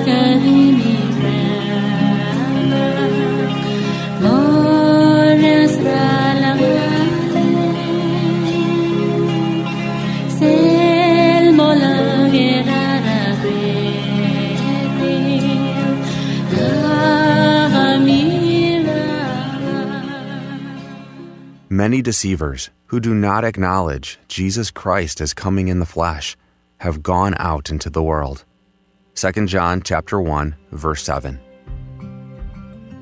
Many deceivers who do not acknowledge Jesus Christ as coming in the flesh have gone out into the world. 2 John chapter 1, verse 7.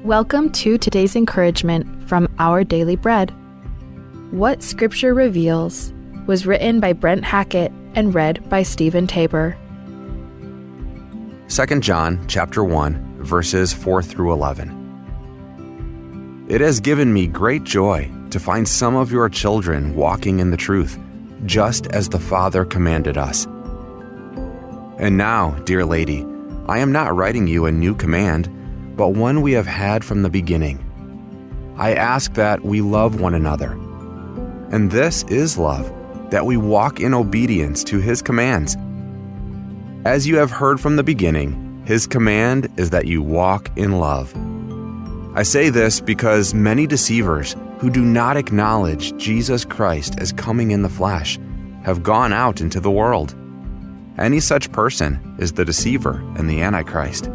Welcome to today's encouragement from Our Daily Bread. What Scripture Reveals was written by Brent Hackett and read by Stephen Tabor. 2 John chapter 1, verses 4 through 11. It has given me great joy to find some of your children walking in the truth, just as the Father commanded us. And now, dear lady, I am not writing you a new command, but one we have had from the beginning. I ask that we love one another. And this is love, that we walk in obedience to His commands. As you have heard from the beginning, His command is that you walk in love. I say this because many deceivers who do not acknowledge Jesus Christ as coming in the flesh have gone out into the world. Any such person is the deceiver and the Antichrist.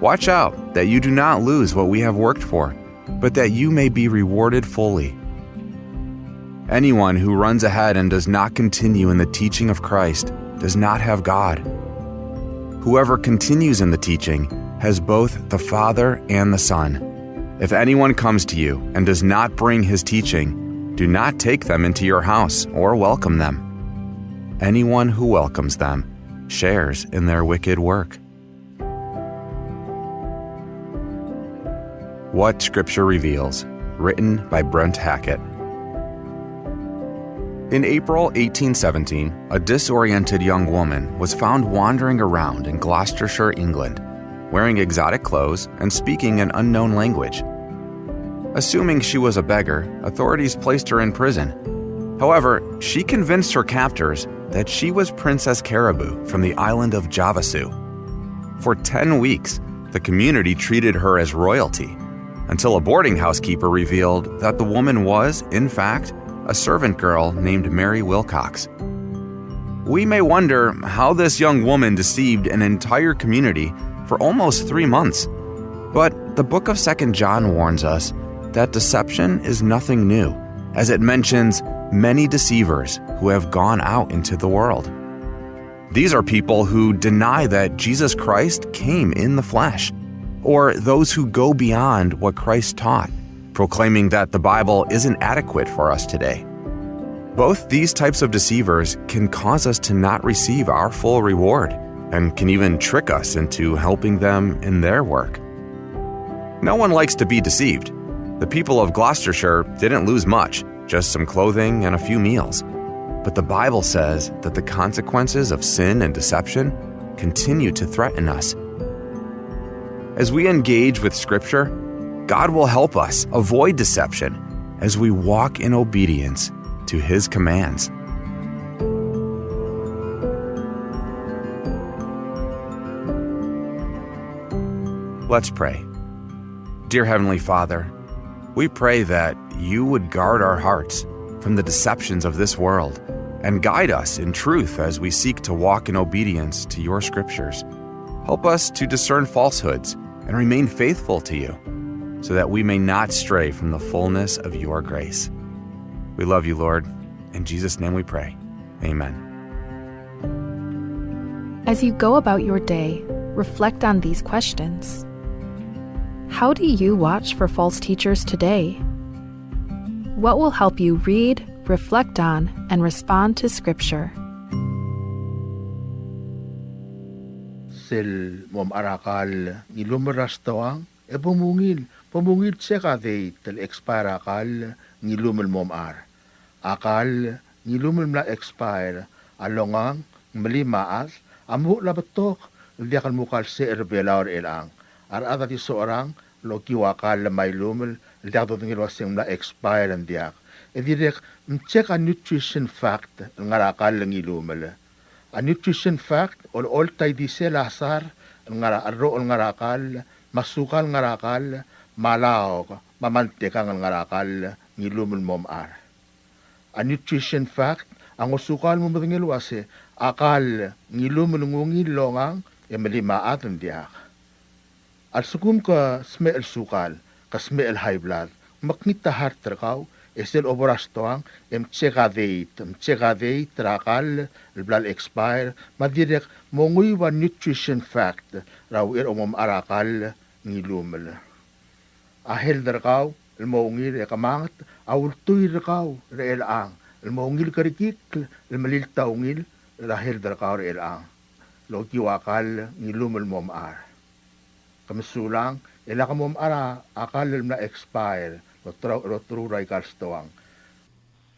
Watch out that you do not lose what we have worked for, but that you may be rewarded fully. Anyone who runs ahead and does not continue in the teaching of Christ does not have God. Whoever continues in the teaching has both the Father and the Son. If anyone comes to you and does not bring his teaching, do not take them into your house or welcome them. Anyone who welcomes them shares in their wicked work. What Scripture Reveals, written by Brent Hackett. In April 1817, a disoriented young woman was found wandering around in Gloucestershire, England, wearing exotic clothes and speaking an unknown language. Assuming she was a beggar, authorities placed her in prison. However, she convinced her captors that she was Princess Caribou from the island of Javasu. For 10 weeks, the community treated her as royalty, until a boarding house keeper revealed that the woman was, in fact, a servant girl named Mary Wilcox. We may wonder how this young woman deceived an entire community for almost 3 months. But the book of 2 John warns us that deception is nothing new, as it mentions many deceivers who have gone out into the world. These are people who deny that Jesus Christ came in the flesh, or those who go beyond what Christ taught, proclaiming that the Bible isn't adequate for us today. Both these types of deceivers can cause us to not receive our full reward, and can even trick us into helping them in their work. No one likes to be deceived. The people of Gloucestershire didn't lose much, just some clothing and a few meals. But the Bible says that the consequences of sin and deception continue to threaten us. As we engage with Scripture, God will help us avoid deception as we walk in obedience to His commands. Let's pray. Dear Heavenly Father, we pray that You would guard our hearts from the deceptions of this world and guide us in truth as we seek to walk in obedience to Your Scriptures. Help us to discern falsehoods and remain faithful to You, so that we may not stray from the fullness of Your grace. We love You, Lord. In Jesus' name we pray. Amen. As you go about your day, reflect on these questions. How do you watch for false teachers today? What will help you read, reflect on, and respond to Scripture? Sel mom arakal ni lumeras tawang pumungil seka de tel expire akal ni lumel mom ar. Akal ni lumel na expire alongang melimaas amu labatok diakan mukal se erbelaur elang. Ar ada ti seorang lo kiwakal may lumel diak do ngil waseng na expire and diak. E direk check a nutrition fact ngarakal ngi lumel. A nutrition fact all tay di selasar arrool ngarakal, masukal ngarakal, malaw, mamantikang ngarakal, ngilumul momar. A nutrition fact, ang usukal mo matingilwase, akal ngilumul ngungil longang, malimaat ang diak. At sukum ka smell sukal, ka smell high blood, maknita heart trakaw, esel oborastoang, mchekadeit trakal, blood expire, madirek monguiwa nutrition fact, raw omom arakal, ngilumul. Ahel trakaw, ilmongil ekamangat, awultuy trakaw, reelang, ilmongil karikik, ilmaliltaungil, rahel trakaw reelang. Logiwakal, ngilumul momar. Kamisulang, ila ka momara, akal na expire, Roturay Karstoang.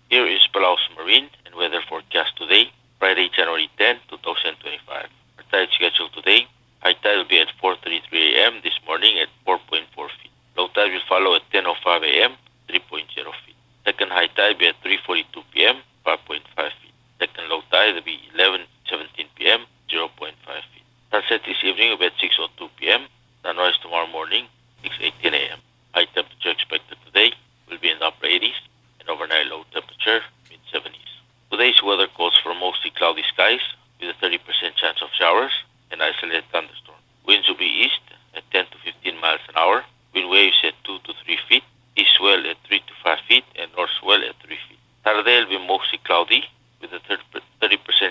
Here is Palauan's marine and weather forecast today, Friday, January 10, 2025. Our tide schedule today, high tide will be at 4:33 a.m. this morning at 4.4 feet. Low tide will follow at 10:05 a.m., 3.0 feet. Second high tide will be at 3:42 p.m., 5.5 feet. Second low tide will be 11:17 p.m., 0.5 feet. Sunset this evening will be at 6:02 p.m., sunrise tomorrow morning, 6:18 a.m. High temperature expected today will be in the upper 80s and overnight low temperature mid-70s. Today's weather calls for mostly cloudy skies with a 30% chance of showers and isolated thunderstorms. Winds will be east at 10 to 15 miles an hour, wind waves at 2 to 3 feet, east swell at 3 to 5 feet, and north swell at 3 feet. Saturday will be mostly cloudy with a 30%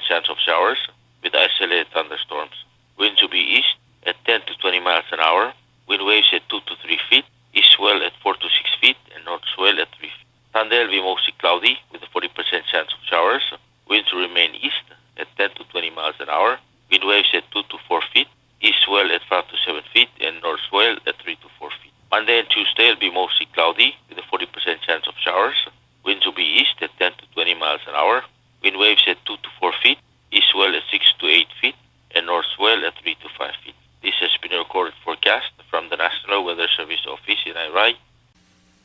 chance of showers with isolated thunderstorms. Winds will be east at 10 to 20 miles an hour, wind waves at 2 to 3 feet, east swell at 4 to 6 feet, and north swell at 3 feet. Sunday will be mostly cloudy with a 40% chance of showers. Winds will remain east at 10 to 20 miles an hour, wind waves at 2 to 4 feet, east swell at 5 to 7 feet, and north swell at 3 to 4 feet. Monday and Tuesday will be mostly cloudy with a 40% chance of showers. Winds will be east at 10 to 20 miles an hour, wind waves at 2 to 4 feet, east swell at 6 to 8 feet, and north swell at 3 to 5 feet. This has been a recorded forecast from the National Weather Service Office in Irai.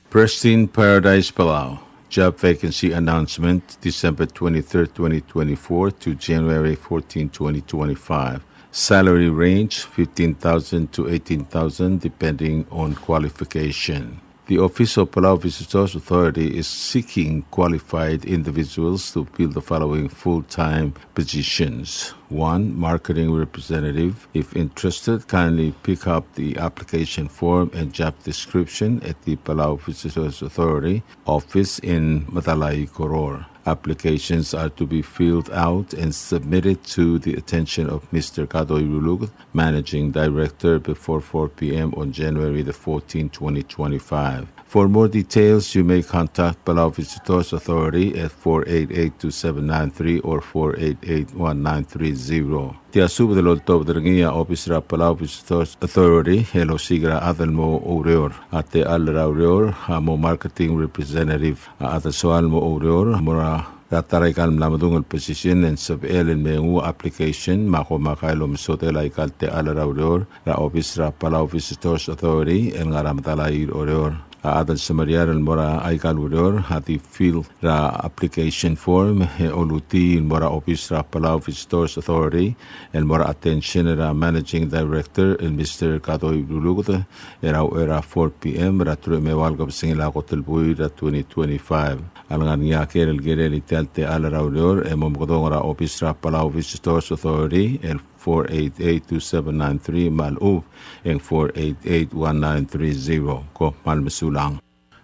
Pristine Paradise, Palau. Job vacancy announcement December 23, 2024 to January 14, 2025. Salary range 15,000 to 18,000 depending on qualification. The Office of Palau Visitors Authority is seeking qualified individuals to fill the following full-time positions. 1. Marketing representative. If interested, kindly pick up the application form and job description at the Palau Visitors Authority office in Matalai, Koror. Applications are to be filled out and submitted to the attention of Mr. Kadoy Rulug, Managing Director, before 4 p.m. on January the 14th, 2025. For more details, you may contact Palau Visitors Authority at 488-2793 or 488-1930. Tiasubo de Loltob Drangia Office ra Palau Visitors Authority, Hello Sigra Adelmo Oreor, Ate Alra Oreor, Hamo Marketing Representative, Ate Soalmo Oreor, Mora Rataray kalm lamadung position and sub-elen mengu application mako makailo misotel ay kalte Alra Oreor, ra Office ra Palau Visitors Authority, El Ngaramtalay Oreor. Adan sa Mariaral mora ay kaluror hati fill ra application form oluti mora Office ra Palau Visitors Authority and mora attention ra Managing Director and Mr. Katoy Rulugot era 4 p.m. ra tru mewal gab singila ko telbuy ra 2025 alangan niya kerel gerel italte ala ra uror momgodong ra Office ra Palau Visitors Authority el 488-2793 malu ang 488-1930 ko malmasulang.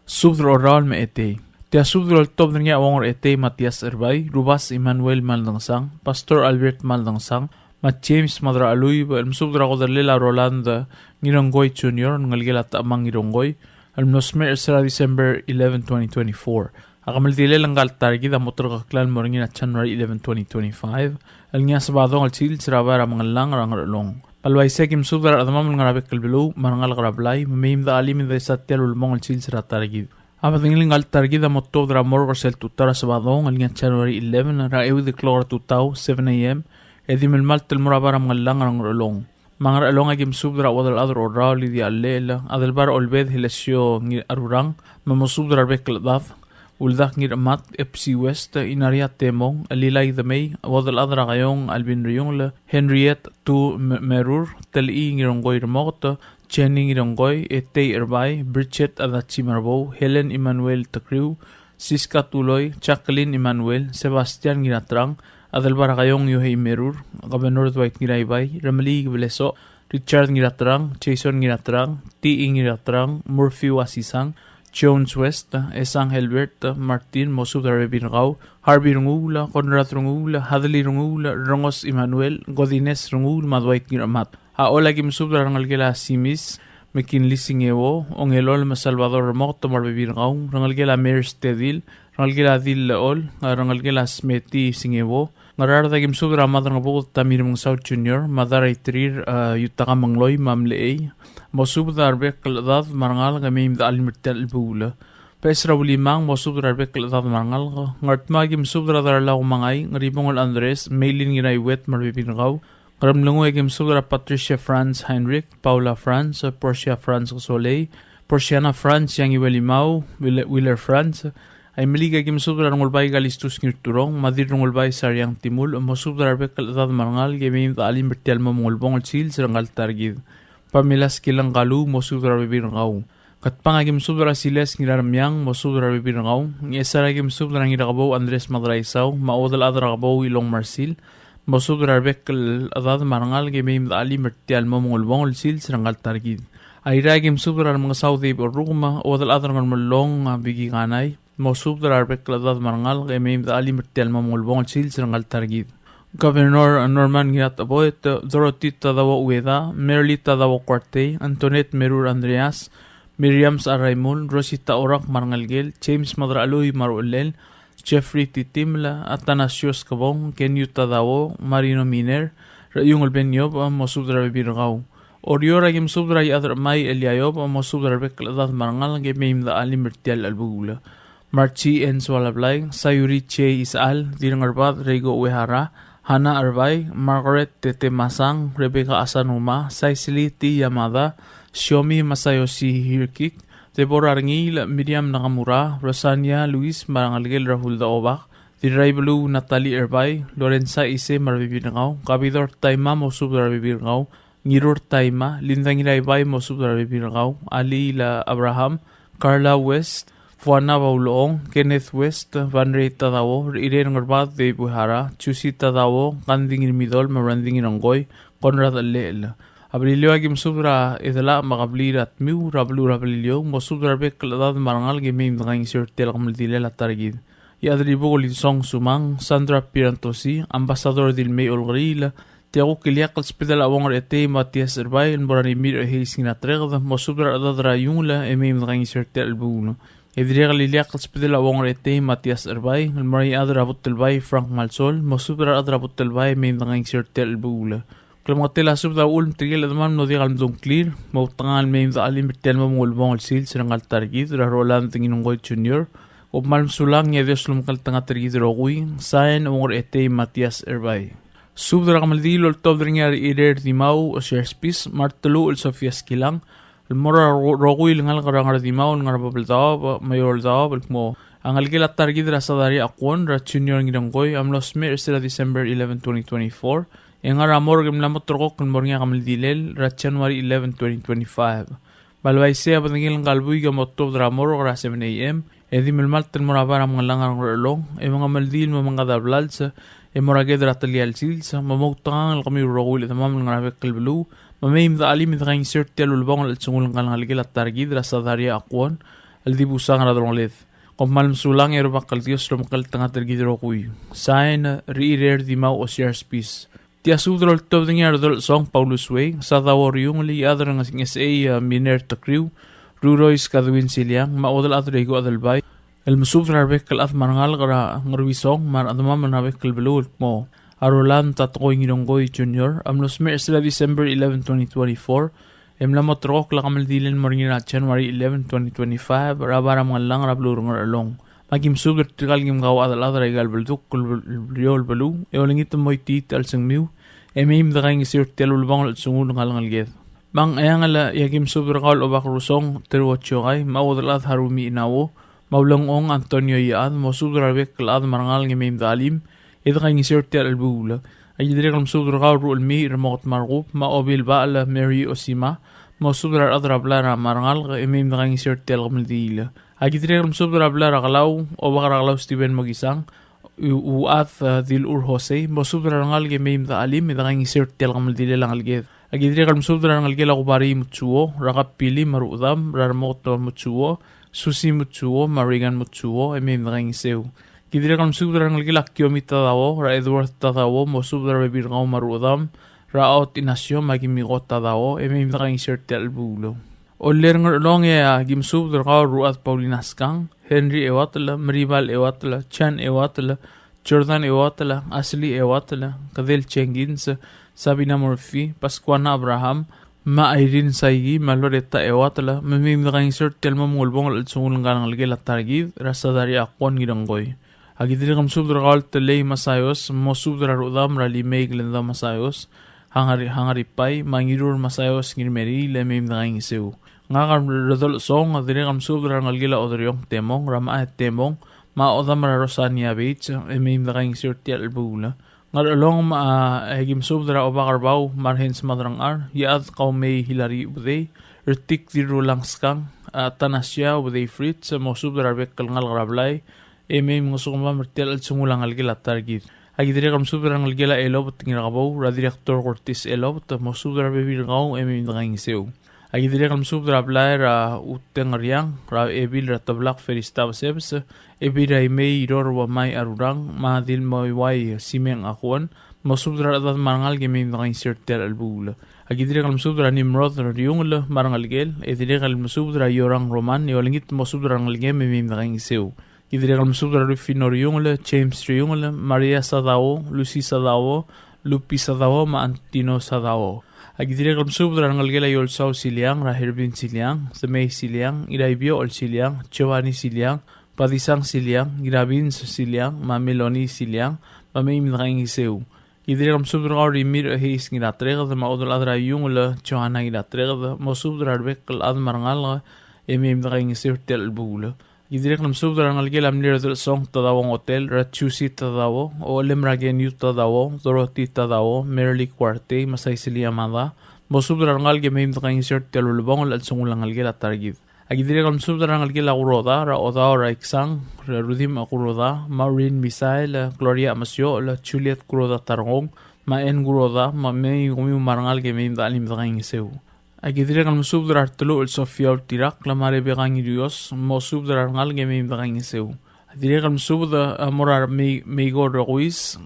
Subdro oral me ete. Tia subdro al top nga wangor ete Matias Erbay, Rubas Emmanuel Maldangsang, Pastor Albert Maldangsang, Mat James Madra Aluy, al subdra ko dalila Rolanda Ngironggoy Jr. ngalgila tamang Ngironggoy, al nosmer sa December 11, 2024. Akamaltile lang galtargi da motor kaklan morning at January 11, 2025. Al nga sabadong al sil sirabara mga lang rangarolong. Palway sekim subdar adamam ng rabek kalbilu marangal karablay mamim da alimin da satyal ulmong al sil siratargi. Apat ng ilang galtargi da motor dra morgor sel tutara sabadong al nga January 11 ra ewi de klora tutaw 7 a.m. Edim el maltel murabara mga lang rangarolong. Mga ralong agim subdra wadal adro orali di allela adal bar olbed hilasyo arurang mamusubdra rabek kalbaf. uldak ngir amat FC West inaria temong alilay damay wadal adra kayong Alvin Riyong la Henriette tu merur tali ngironggoy remot Jenny ngironggoy Etay Erbay Bridget Adachi Marbo Helen Emmanuel Takriw Siska Tuloy Jacqueline Emmanuel Sebastian ngiratrang adal bara kayong Yohei Merur Gobernador Dwight ngiraybay Ramali Gabeleso Richard ngiratrang Jason ngiratrang T.E. ngiratrang Murphy Wasisang Jones West, Esang Helbert, Martin Mosub Darabingaw, Harvey Rungula, Conrad Rungula, Hadley Rungula, Rongos Emmanuel, Godines Rungul, Madwait Ngiramat. Haola Gimsub Rangalgela Simis, McKinley Singewo, Ongelol Masalvador Remoto Marbingaw, Rangalgela Mayor Stedil, Rangalgela Dil Leol, Rangalgela Smeti Singewo, Ngararda Gimsub Ramadang Bukot Tamir Mong South Junior, Madaray Trir, Yutaka Mangloy, Mamleay, Mosub darbek keladad marangal kami imda alimirtel bula. Pesra bulimang mosub darbek keladad marangal ngartma gim sub dradar lau mangay ngaribongol Andres mailin ngiray wet marbibingaw. Ngaramlungo gim sub dra Patricia Franz Heinrich, Paula Franz, Portia Franz Soleil, Porciana Franz yang iwelimaw, Willer Franz. Ay maliga gim sub dra ngulbay galistus ngirturong, madir ngulbay saryang timul, mosub darbek keladad marangal kami imda alimirtel mamulbongol sil serangal targid. Pamilas kilang kalu mosudra bibirngaw. Katpangagim subra siles ngilaramyang mosudra bibirngaw. Ngiesaragim subra ngirakabaw Andres Madraisaw. Maudal adrakabaw Ilong Marsil. Mosudra bekal adad marangal gimim dali mertial mamungulbongol sil serangal targid. Airagim subra mga Saudi Borruma. Odal adrangal malong bigi kanay. Mosudra bekal adad marangal gimim dali mertial mamungulbongol sil serangal targid. Governor Norman Ngirataboy, Dorothy Tadawa Ueda, Merly Tadawa Cuarte, Antoinette Merur Andreas, Miriam Saraymul, Rosita Orak Marangalgel, James Madraloy Marulel, Jeffrey Titimla, Atanasios Kabong, Kenyu Tadawo, Marino Miner, Rayung Albenyob, Mosudra Bibirgaw. Oriora Gim Subra Yadramay Eliayob, Mosudra Bekladad Marangal, Gemim the Alimirtial Albula. Marchi Enswalablay, Sayuri Che Isal, Dirangarbat, Rego Uehara, Hana Arbay, Margaret Tete Masang, Rebecca Asanuma, Saisili T. Yamada, Shomi Masayoshi Hirkik, Deborah Rangil, Miriam Nakamura, Rosania Luis Marangalgel Rahul Daobak, Diraybalu Natalie Erbay, Lorenza Ise Marbibirngaw, Kabidor Taima Mosub Darbibirngaw, Ngirur Taima, Lindang Iraybay Mosub Darbibirngaw, Ali La Abraham, Carla West, Fuana Baulong, Kenneth West, Vanre Tadawo, Irene Ngarbat de Buhara, Chusi Tadawo, Kanding Midol, Maranding Rangoy, Conrad Alel. Abrilio Agim Subra Edela Magablir at Miu, Rablu Rabrilio, Mosubra Bekladad Marangal Gemim Gang Sir Telgamdile Targid. Yadribo Linsong Sumang, Sandra Pirantosi, Ambassador del May Olgril, Tiago Kiliakal Spidal Awong Ete, Matias Erbay, and Boranimir Hilsinatregd, Mosubra Adadra Yungla, Emim Gang Sir Telbuno. Edriaga Liliakal Spidal Awong Ete, Matias Erbay, and Marie Adra Butelbay, Frank Malsol, Mosubra Adra Butelbay, Mim Gang Sir Telbula. Klamatela subda ulm tigil adman no digal mdong clear, mautangal Mim the Alim Telmo Mulbong Sil, Serangal Targid, Roland Tinginongoy Junior, of Malm Sulang Yadeslum Kaltangatargid Rogui, Sign or Ete, Matias Erbay. Subdra Kamaldil or Tobringar Ider Dimau, or Sherspis, Martelu, or Sofias Kilang, Mora Rogui Langar Dimau, Narbabel Dab, Mayor Dab, Mo. Ang algila targid rasadari Akwon, Junior Ngidongoy, Amlos Mer, December 11, 2024. Yang aramor gam lamot trokok kan mornya kamil dilel rat January 11, 2025. Balway siya patangil ng kalbuy gamot to dramor ora 7 a.m. Edi milmal tan morabara mga langar ng relong. E mga maldil mga kadablal sa e moraged ratalial sils. Mamogtangang kami rogul at mamang ngarabek kalbulu. Mamayim da alim ita kayong sirtel ulbong at sungulang kalangalgil at targid rasadari akwon. Aldibusang radrong leth. Kumalm sulang erobak kaltios lumakal tanga targid rokuy. Sign re-erer dimaw o shares peace. Tiasudrol tobdingar dol song Paulus Way, sa dawor yung li adar ng SA Miner Takriw, Ruroys Kadwin Silyang, maodal at rego adalbay, el musubdrar bekal at marangal kara ngurwisong, mar adama manabek kalbalul mo, Arolan Tatoy Ngidongoy Junior, amlos mer sila December 11, 2024, emlamot rok lakamaldilin moringina January 11, 2025, rabara mga lang rablurong along. Magim subir tikal gim gawa adal regal balduk kulriol balu eolingit moy tital sang miu emim daging sir telul bangol sungun ngal ged mang ayangala yagim subir kal obak rusong terwocho ay maudal at harumi inawo Maulangong Antonio Iad, Mosudra Veklad Marangal Ngemim Dalim, Edra Insertel Albula, Agidrek Msudra Gauru Almi, Remote Marup, Ma Obil Bala, Mary Osima, Mosudra Adra Blara Marangal, Emim Dra Insertel Gamdila. Agidrek Msudra Blara Galau, Obagaraglau Steven Mogisang, Uath Dil Ur Jose, Mosudra Rangal Gemim Dalim, Edra Insertel Gamdila Langalged. Agidrek Msudra Rangalgela Ubari Mutsuo, Ragapili Marudam, Ramoto Mutsuo, Susi Mutsuo, Marigan Mutsuo, Emim Dra Inseu. Gidrek Msudra Rangalgela Kiomita Dao, Ra Edward Tadao, Mosudra Bebirgao Marudam, Ra Out Inasio, Magimigota Dao, Emim Dra Insertel Bulo. Oler long Gimsudra Ruat Paulinaskang, Henry Ewatala, Maribal Ewatala, Chan Ewatala, Jordan Ewatala, Asli Ewatala, Kadel Chengins, Sabina Murphy, Pascuana Abraham, Ma Irene Saigi, Maloreta Ewatala, Mamim Dra Insertel Mamulbong al Sungangal Gela Targid, Rasadari Aquan Girangoy. Agidrek Msudra Telei Masayos, Mosudra Rudam Rali Meglenda Masayos, Hangaripai, Mangirur Masayos Girmeri, Lemim Dra Inseu. Ngakam redol song adire kam subra ngalgila odriong temong rama temong ma odamara Rosania Beach emim daging sirti albula ngalong ma egim subra obakarbaw marhens madrang yaad qaumay hilari uday ritik dirulang skang tanasya uday fritz mo subra bekkal ngal grablay emim ngusuma mertel sumulang ngalgila targit agidire kam subra ngalgila elobot ngirabaw radirector Cortis elobot mo subra bebirgaw emim daging seu Agidrek Msudra Blair Utengariang, Ra Ebil Ratablak Feristava Sebs, Ebira May Rorwa Mai Arurang, Mahadil Mawai Simeng Akuan, Mosudra Adat Marangal Gemim Dang Sertel Albula. Agidrek Msudra Nimrod Riungla Marangal Gel, Edrek Msudra Yorang Roman, Yolingit Mosudra Ngalgem Mim Dang Seu. Idrek Msudra Rufino Riungla, James Riungla, Maria Sadao, Lucy Sadao, Lupi Sadao, Ma Antino Sadao. Agidrek Msudra Ngalgela Yolsau Siliang, Raherbin Siliang, Samay Siliang, Iraibio Ol Siliang, Giovanni Siliang, Padisang Siliang, Girabins Siliang, Mameloni Siliang, Mamim Dang Seu. Idrek Msudra Rimir Heis Gilatrega, the Maudal Adra Jungla, Johanna Gilatrega, Mosudra Bekel Admarangala, Emim Dang Seu Tel Bula. Idrek Msudra Ngalgela near the song Tadawong Hotel, Rachusi Tadawo, O Lemragen Yu Tadawo, Dorothy Tadawo, Merli Quarte, Masay Silia Mada, Mosudra Ngalge Mim Dang Seu Tel Lubong, at Sungulang Algela Targid. Agidrek Msudra Ngalgela Uroda, Ra Oda Raiksang, Rudim Akuroda, Maureen Misael, Gloria Amasio, La Juliet Kuroda Tarong, Ma En Guroda, Ma May Gumi Marangalge Mim Dalim Dang Seu. Agidrek Msudra Artulu, Sofia Tirak, La Mare Begang Dios, Mosudra Ngalge Mim Dang Seu. Agidrek Msudra Amorar Meigo Ruiz,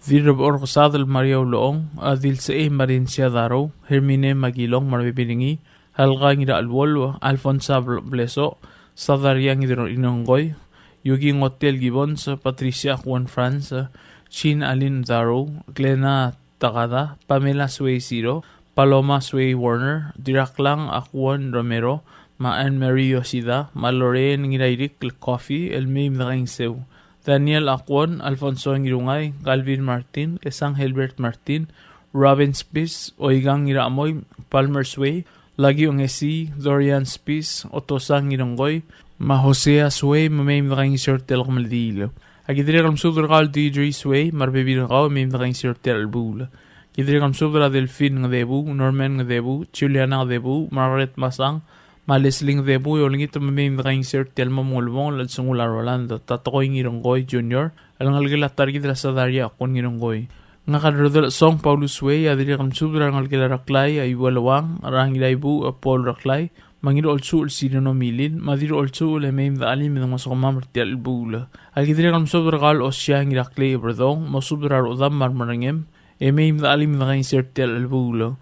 Virab Orcosadel Maria Loong, Adil Se Marincia Daro, Hermine Magilong Marbibiringi, Halgang Ida Alwol, Alfonsa Bleso, Sadariang Inongoy, Yugi Hotel Gibbons, Patricia Juan France, Chin Alin Daro, Glena Tagada, Pamela Sway Zero, Paloma Sway Warner, Diraklang Akuan Romero, Ma Anne Marie Yosida, Ma Lorraine Ngirairik Coffee, El Mim Dang Seu, Daniel Akuan, Alfonso Ngirungay, Calvin Martin, Esang Hilbert Martin, Robin Spies, Oigang Ngiramoy, Palmer Sway, Lagi Ongesi, Dorian Spies, Otosang Ngironggoy, Ma Hosea Sway, Mamim Dang Sertel Maldilo. Agidrek Msudra Deidre Sway, Marbibirgaw, Mim Dang Sertel Bula. Idrek Msudra Delphine Ngadebu, Norman Ngadebu, Juliana Ngadebu, Margaret Masang, Malesling Ngadebu, Yolingit Mamim Dang Sertel Mamulbong, Ladsungula Rolando, Tatoy Ngironggoy Jr., Alangalgila Targid Rasadaria, Akon Ngironggoy. Ngakadrodel Song Paulus Way, Adrek Msudra Ngalgila Raklay, Ayualawang, Arangilaibu, Paul Raklay, Mangir also Sirino Milin, Madir also Lemim the Alim in the Mosomam Tel Bula. Agidrek Msudra Gal Osyang Raklay Bredong, Mosudra Rodam Marmarangem, Emim the Alim the Insertel Bula.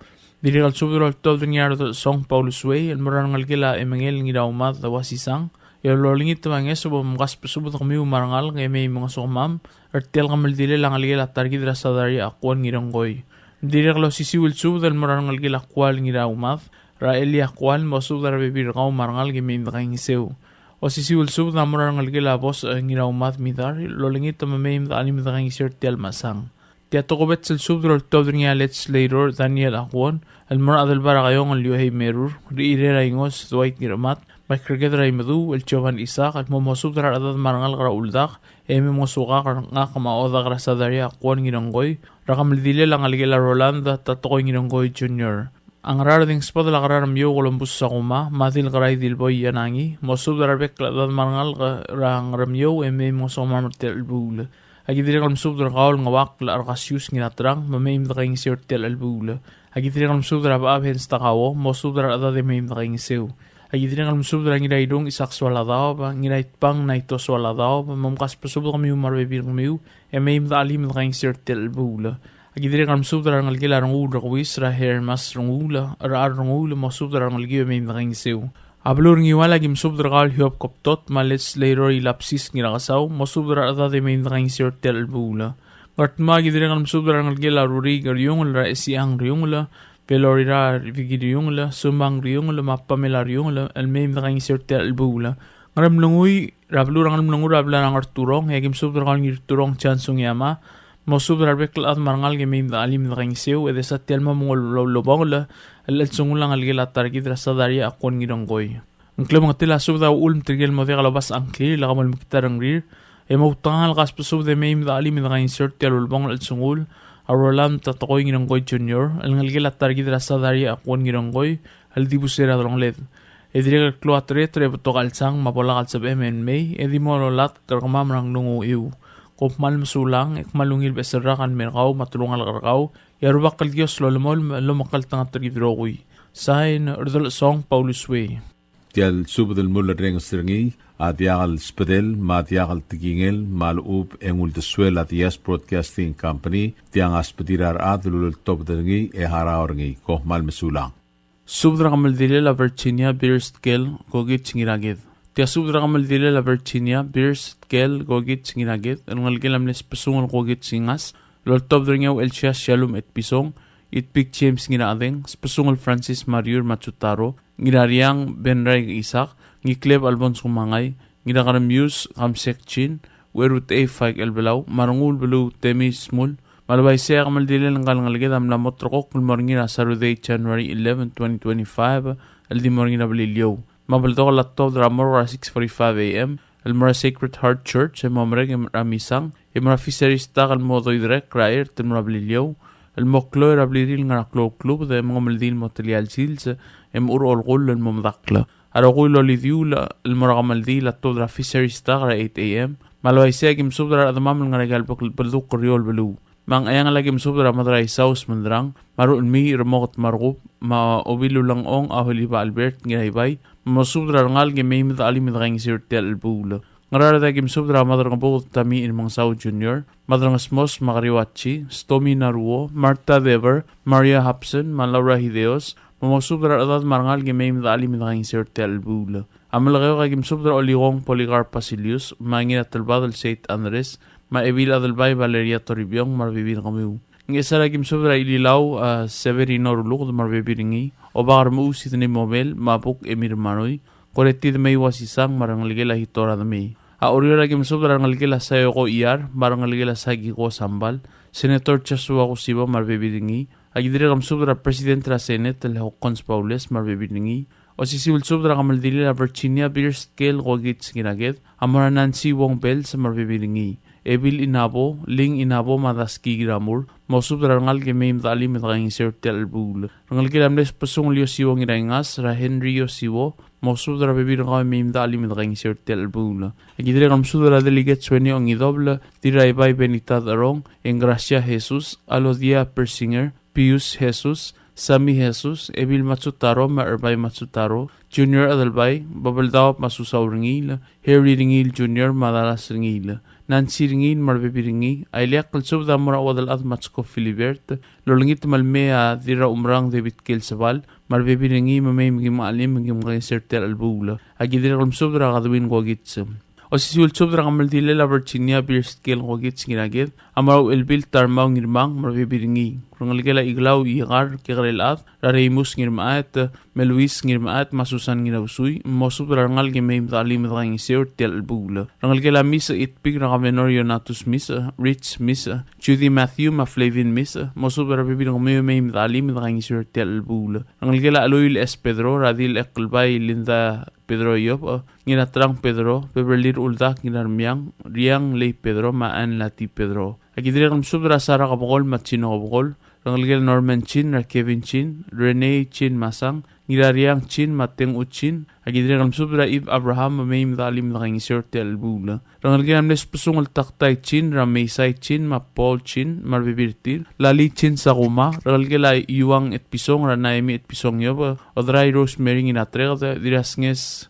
Direk Subra Tolving Yard Song Paulus Way, and Morangalgila Emangel Nidaumat, the Wasisang, Yolingit Mangeso, Gaspasub Miu Marangal, Emim Mosomam, or Telgamaldile Langalgila Targid Rasadari Aquan Girangoy. Direk Losisi will sub the Morangalgila Qual Nidaumat. Raelia Qual Mosudra Bebirgao Marangal Gemim Dang Seu. Osisi will sub the Morangalgila Bos Ngiraumat Midar, Lolingit Mamim the Alim Dang Sertel Masang. Tiatokobet Subdro Todringa Let's later Daniel Aquan, El Mora del Baragayong and Luhe Merur, Riira Ingos, Dwight Giramat, Makriget ray madu el Jovan Isak at momosub dara adad marangal kara uldak emi mosuka nga kamaoda kara sadari akwan nginonggoy rakamaldile lang aligela Rolanda tatokoy nginonggoy Junior. Ang rarading spot la kararam yo Columbus sa kuma matil karay dilboy yanangi mosub dara bek adad marangal rang ramyo emi mosoma martel bula. Agidiri kalam sub dara kaol ngawak la arkasyus nginatrang mamaim da kayong sirtel albula. Agidiri kalam sub dara baabhen stakawo mosub dara adad emaim da kayong siw. Agidiri kalam sub dara ngiray dong isak swala daw ba ngiray pang na ito swala daw ba mamkas pasub kami umarbebir kami emaim da alim da kayong sirtel albula. Agidiri kalam sub dara ngalgila rangula kawis ra hermas rangula ar rangula mosub dara ngalgiyo emaim da kayong siw. Ablur ngiwala gim subdrakal hiop koptot malets later ilapsis nginakasaw mosubdra adade main kaing sirtel albula. Gartma gidire kalm subdra ngalgila ruri garyong la esiang ryongla pelorira vigidiyongla sumang ryongla mapamela ryongla almaim kaing sirtel albula. Ngaram lunguy rablur ngaram lungur rabla ng arturong hegim subdrakal ngirturong chansung yama mosubdra beklat marangal gemaim da alim kaing siw edesa telma mongol lobongla al-sungulang algila targid rasadari akon ngidonggoy. Ang klub mga tila subda ulm tigil mo de kalabas angkli lakamal mikitarang rir e mautangal kaspa subda maim da alim da insert telulbong al-sungul arolam tatakoy ngidonggoy Junior al algila targid rasadari akon ngidonggoy al dibusera dalong led. E direk kloatre tre betokal sang mapolakal sab MNMay e di mo lolat karkamam rang nungu iw. Kopmal masulang ekmalungil beserakan merkaw matulungal karkaw yarubak kalgios lolomol lumakal tanga trigidrogoy. Sain urdol song Paulus Way. Tial subadal mula reng stringi at yakal spadel mat yakal tigingel maluub engul deswel at Yes Broadcasting Company tiang aspadirar at lulul top dangi e haraorngi kohmal masulang. Subdra kamal dile la Virginia Beerskel gogit singiragid. Tia subdra kamal dile la Virginia Beerskel gogit singiragid. Anong algilam nes pasungal gogit singas. Lord top dringaw Elsia Shalom et Pisong, itpik James nginaadeng, spasungol Francis Mariur Matsutaro, nginariang Benray Isak, ngikleb Alfonso Mangay, nginakaramyus Kamsek Chin, werut A. Faik Elbelaw, marangul belu Temi Smul, malabay siya kamaldili ng kalangalagid am lamotrokok kulmorngina Saturday, January 11, 2025, aldi morngina balilyo. Mabalito ko laptop dramor 6:45 a.m., Almora Sacred Heart Church, ay mamreg ramisang, Imra Fisheries takal mo doy direk kraer ten mura blilyo el moklo era bliril nga club de mga maldil material sils ur olgol el momdakla aragoy lo lidiula el mura maldil at todra Fisheries takal 8 a.m. malaway segim subdra adamam nga regal balduk riol belu mang ayang lagim subdra madray saus mandrang maru mi remot margup ma obilu lang ong aholiba Albert ngaybay masubdra ngal gemay mit alim mit sirtel bula ngarara dagim subdra madar ngabog tami in mga Sao Junior, madar ngasmos makariwachi, Stomy Naruo, Martha Dever, Maria Hapson, Malaura Hideos, mamasubdra adad marangal gemay midali midang sirtel bula. Amalagayo kagim subdra oligong Policarp Basilius, mangin at talbadal St. Andres, maebil adalbay Valeria Toribiyong, marbibir kamiw. Ng isa lagim subdra ililaw Severino Ruluk, marbibiringi, o bakar muusit ni Mobel, mapuk Emir Manoy, koretid may wasisang marangaligela hitora na may. Auriyo lagi masubra rangaligela sayo ko iyar, marangaligela sagi ko sambal, Senator Chasua ko siba marbibidingi, agidiri kam subra President la Senate, Hawkins Paules marbibidingi, o sisiwil subra kamaldili la Virginia Beerskel ko gits ginagit, amara Nancy Wong Bell sa marbibidingi. Ebil inabo, ling inabo madaski gramur, mausubra rangal ke may mtali mitakaing sirtel albul. Rangal ke lamles pasung liyo siwo ngirangas, ra Henry yo siwo, mausubra bebir nga may mtali mitakaing sirtel albul. Agidire kam subra delegat sueni ang idobla, tiraybay benitad arong, Engracia Jesus, Alodia Persinger, Pius Jesus, Sami Jesus, Ebil Matsutaro, Maerbay Matsutaro, Junior Adalbay, Babaldao Masusaw Ringil, Harry Ringil Junior, Madalas Ringil, Nancy Ringil, Marbebi Ringil, Ayliak Kalsubda Mura Wadal at Matsko Filibert, Lolangit Malmea, Dira Umrang David Kilsabal, Marbebi Ringil, Mamay Migim Alim, Migim Kaisertel Albula, Agidira Kalsubda Kadwin Gwagitsum. O sisiwil subdra kamaldili la Virginia Beerskel gwagits ginagit, amaraw elbil tarmaw ngirmang marbibiringi. Rangaligala iglaw igar kikarilat, raraymus ngirmaat, meluis ngirmaat, masusan nginawsuy, mosubdra rangal gemay mtalim mtakang isir tel albula. Rangaligala misa itpig rakamenor Yonatus misa, Rich misa, Judy Matthew Maflavin misa, mosubdra bibirang may mtalim mtakang isir tel albula. Rangaligala Aloyl S. Pedro, Radil Eklbay Linda Pedro yop nginatrang Pedro peberlir uldak nginarmyang riang lay Pedro maan lati Pedro. Agidiri kam subra Sara kabukol matchino kabukol rangalgel Norman Chin ra Kevin Chin Rene Chin masang ngirariang Chin mateng Uchin agidiri kam subra Ib Abraham maim dalim laking isorte albula rangalgel amnes pusungal taktay Chin ra Meisay Chin ma Paul Chin marbibirtir lali Chin sa kuma rangalgel ay iwang et pisong ra Naemi et pisong yob odray Rosemary nginatrega dirasnges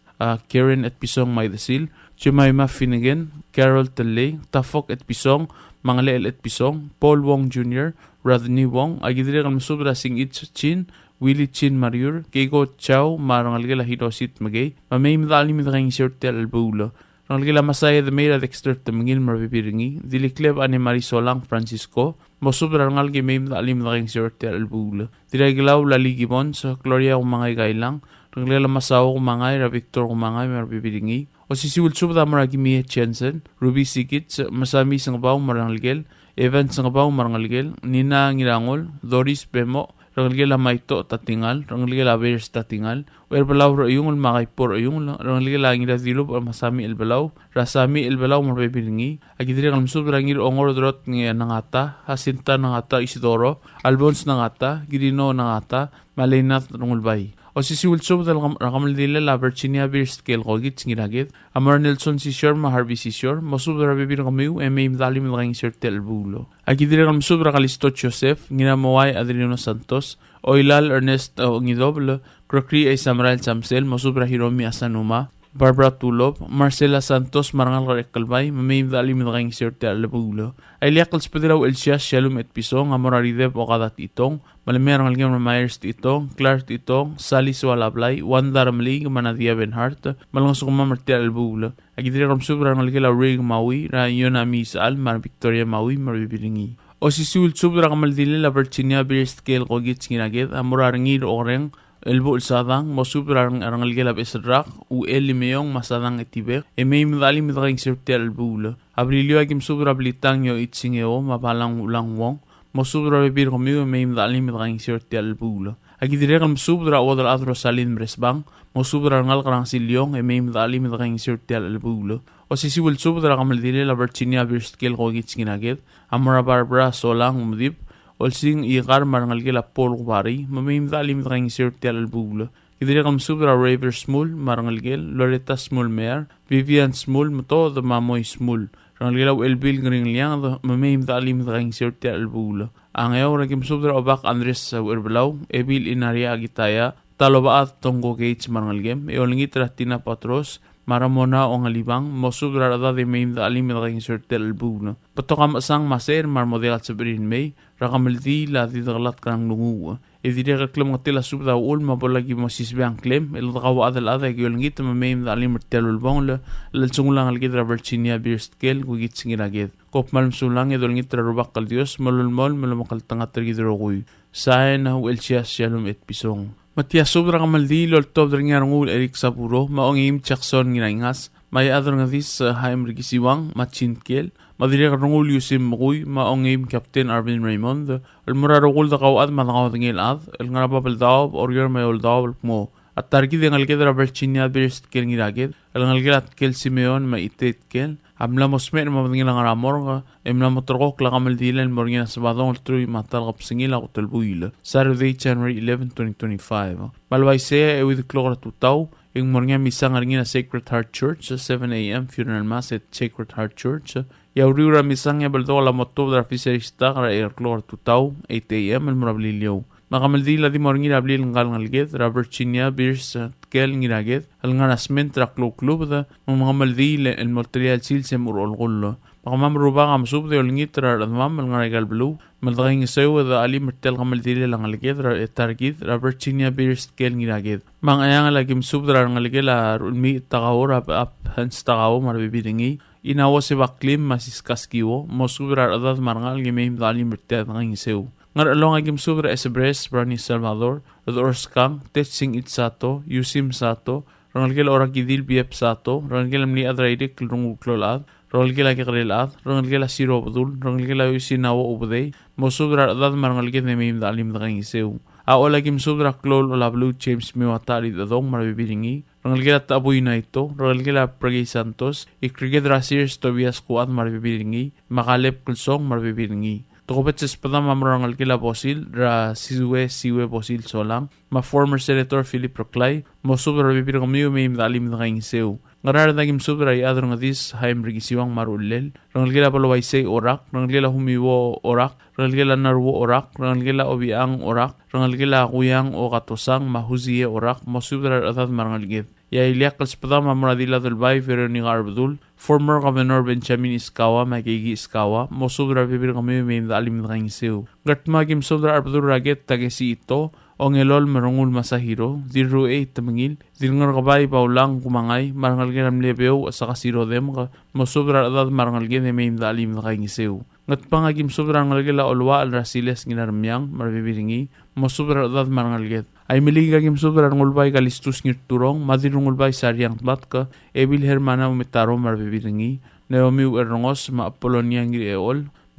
Karen et pisong may dasil Jemima Finnegan Carol Talley Tafok et pisong Mangleel et pisong Paul Wong Jr. Rodney Wong agidiri kam subra Singit Chin Willie Chin Mariur Keiko Chow marangalgela hidosit magay mamay madali midakang isorte albulo rangalgela masaya the mera Dexter tamangil marbibiringi dilikleb ane Marisolang Francisco mosubra rangalge may madali midakang isorte albulo diraglaw laligibon sa Gloria kumangay kailang rangalgela masaw kumangay ra Victor kumangay marbibiringi o sisiwil subda maragi Mia Jensen Ruby Sikit masami sangabaw marangalgel Evans sangabaw marangalgel Nina Ngirangol Doris Bemo rangalgela maito tatingal rangalgela bears tatingal werbalaw ro yung makay por yung rangalgela ngira dilob masami elbalaw rasami elbalaw marbebiringi agidiri kam subra ngir ongor drot ngi nangata Hasinta nangata Isidoro Albons nangata Girino nangata Malinat rungulbay o sisiwil subda rakamaldila la Virginia Bears kel kogit ngiragit Amar Nelson Sisyor Harvey Sisyor masubra bibir kamiu eme dalim laking sertel bulo agidiri kam subra Kalisto Joseph nginamaway Adriano Santos Oilal Ernest Ngidoblo Crocri ay Samuel Samsel masubra Hiromi Asanuma Barbara Tulob Marcela Santos marangal kalbay mamay dalim laking sertel bulo ay liakal spediraw Elsias Shalom et Pisong amorarideb o kadat itong Malamerang algam na Myers itong, Clark itong, Sally Swalablay, Wanda Ramli, Manadia Benhart, Malangos kumamarti albula. Agidiri kam subra ng algila Rig Maui, Rayon Amisal, Mar Victoria Maui, marbibiringi. O sisul subra kamaldili la Virginia Bears Scale kogit sinagit, amurarangir oreng, elbo ulsadang, mosubra ng algila Besrak, u elimeong masadang etibek, may midali midaking sirte albula. Abrilio agim subra blitang yo itsingeo, mapalang ulang wong, mosubra bibir komiu may dalim midang sirte albula agidire kam subra wadal adro salin bresbang mosubra ngal karang silyong may dalim midang sirte albula o sisiwil subra kamal dile la Virginia Bears kel kogit ginagit amara Barbara Solang umdip olsing iqar marangal gela Paul Kubari may dalim midang sirte albula agidire kam subra Raver Small marangal gel Loretta Small Mayor Vivian Small moto the Mamoy Small rangalgelaw elbil ngring liang mamay dalim daking sirte albula ang ayaw ragim subra obak Andres sa erbelaw ebil inaria agitaya talobaat tonggo gates marangalgem eolingit ratina patros maramona o ngalibang mosubra rada de may dalim daking sirte albula patokam asang maser marmodel at sabirin may rakamaldi la didaglat kang lungu idire kaklam ngatila subda ul mabolagi mosisbang klem el kawa adal ada gyolngit mamay dalim telul bong la sungulang algidra Virginia Bears kel gugit singiragit kop malum sulang edolngit rubak kal Dios malulmol malumakal tangat tergidro kuy saen na Elsias Shalom et Pisong Matias subra kamaldi lol top dringarngul Eric Sapuro maongim Jackson nginaingas may ador ngadis haim rigisiwang machinkel madiri karungul Yusim Mugui maongim Captain Arvin Raymond almurarugul da kawad matakaw tingil ad el ngarapapal daob orger may ol daob mo at targid ang algedra Virginia Bears kel ngiragid el ngalgelat kel Simeon maitet kel amla mosmer mamadingil ang aramor emla motorkok la kamaldilan morgina sabadong ultruy matal kapsingila kutelbuila Saturday January 11, 2025 malway se with klokra tutaw yung morgina misang aringina Sacred Heart Church 7 a.m. funeral mass at Sacred Heart Church yauriura misang yabaldo la moto da fisherista kara klokra tutaw 8 a.m. el murablilyo makamaldila di morgina ablil ngal ngalget Virginia Bears kel ngiraget al nganasment ra klub da makamaldila el material silsem urolgullo makamamruba kam subde olngit ra admam al ngaragal blue maldaging sewa da ali mertel kamaldila lang alget ra targit ra Virginia Bears kel ngiraget mangayang lagim subdra ngalgela mi tagawra ap hans tagaw marbibidingi inawo se baklim masiskaskiwo mosubra adad marngal gimem dali mertel nging sew ngar along agim subra esbres Brani Salvador Orskang Tetching Itsato Yusim Sato rangalgel oragidil biep sato rangalgel amni adraidik rungulad rangalgel akikrelad rangalgel asiro abdul rangalgel ayusinawo ubday mosubra adad marngalgel nemim dalim daging sew Ao lagi msubra klol ola blue James miwatari dadong marbibiringi. Rangal gila tabuy na ito. Rangal gila Pragay Santos. Ikriged Rasirs Tobias Kuat marbibiringi. Makalep Kulsong marbibiringi. Tukupet sa espadam mamrangal gila Bosil. Ra siwe Bosil solang. Ma former Senator Philip Proclay. Mosubra marbibiringi kamiyo may imdalim na kayong sew. Ngarar naging subra ay adro nga dis haim rigisiwang marulel. Rangal gila palawaysay orak. Rangal gila humiwo orak. Rangal gila narwo orak. Rangal gila obiang orak. Rangal gila kuyang o katosang mahuziye orak. Mosubra atad marangal gid. Yailiak kalspadam mamradila dalbay Veronica Arbadul. Former Governor Benjamin Iskawa, Magigi Iskawa. Mosubra bibir kami may dalim na kayong sew. Gatmagim subra Arbadul raget tagesi ito. O ngelol marungul masahiro, diru tamangil, dingar kabay paulang kumangay, marangal ginam lebeo sa kasiro dem, mosubra adad marangal gine may imdalim na kayong isew. Ngat pangagim subra ngalgila olwa al rasiles ginarmyang, marbibiringi, mosubra adad marangal git. Ay miligagim subra ngulbay kalistus ngirturong, madirungulbay saryang tlat ebil hermana umitaro marbibiringi, Naomi erongos ma Apolonia ngiri